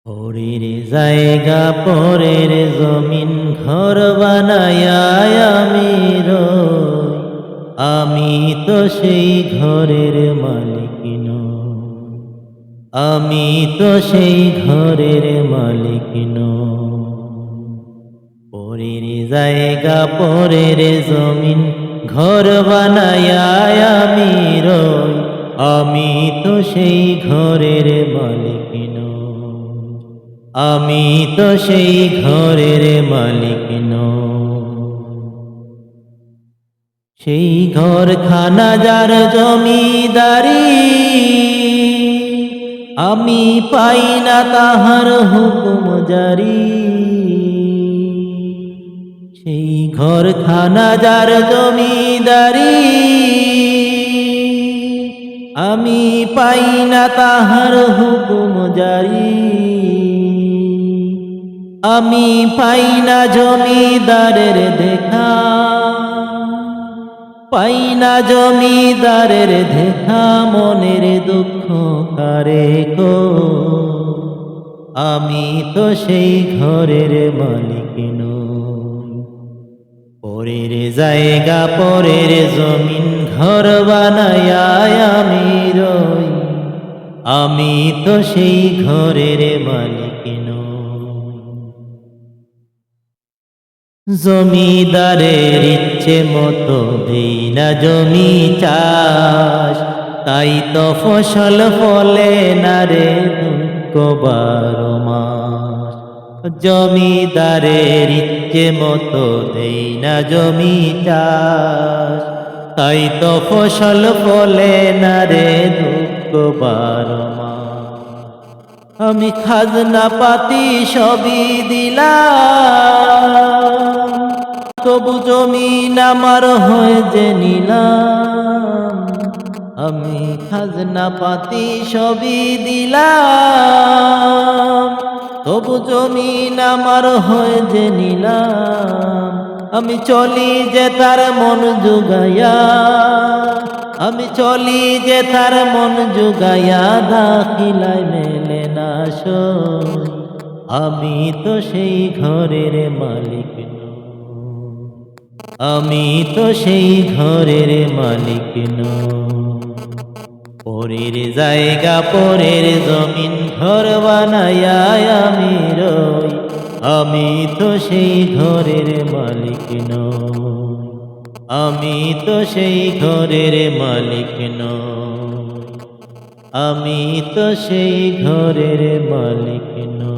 পরের জায়গা পরের জমিন ঘর বানায়া আমি রই, আমি তো সেই ঘরের মালিক নই, আমি তো সেই ঘরের মালিক নই। পরের জায়গা পরের জমিন ঘর বানায়া আমি রই, আমি তো সেই ঘরের মালিক নই, আমি তো সেই ঘরের মালিক নই। সেই ঘরখানা যার জমিদারি, আমি পাই না তাহার হুকুম জারি। সেই ঘরখানা যার জমিদারি, আমি পাই না তাহার হুকুম জারি। আমি পাই না জমিদারের দেখা, পাই না জমিদারের দেখা, মনের দুঃখ কারে গো। আমি তো সেই ঘরের মালিক নই, পরের জায়গা পরের জমিন ঘর বানায়া আমি রই, আমি তো সেই ঘরের মালিক নই। জমিদারের ইচ্ছে মতো দেই না জমি চাষ, তাই তো ফসল ফলে না রে দুঃখ 12 মাস। জমিদারের ইচ্ছে মতো দেই না জমি চাষ, তাই তো ফসল ফলে না রে দুঃখ 12 মাস। আমি খাজনা পাতি সবই দিলাম, তবু জমিন আমার হয়ে যে নিলাম। আমি খাজনা পাতি সবই দিলাম, তবু জমিন আমার হয়ে যে নিলাম। আমি চলি যে তার মন জুগাইয়া, আমি চলি যে তার মন জুগাইয়া, দাখিলায় মেলে না সই, আমি তো সেই ঘরের মালিক নই, আমি তো সেই ঘরের মালিক নই। পরের জায়গা পরের জমিন ঘর বানায়া আমি রই, আমি তো সেই ঘরের মালিক নই, আমি তো সেই ঘরের মালিক নই, আমি তো সেই ঘরের মালিক নই।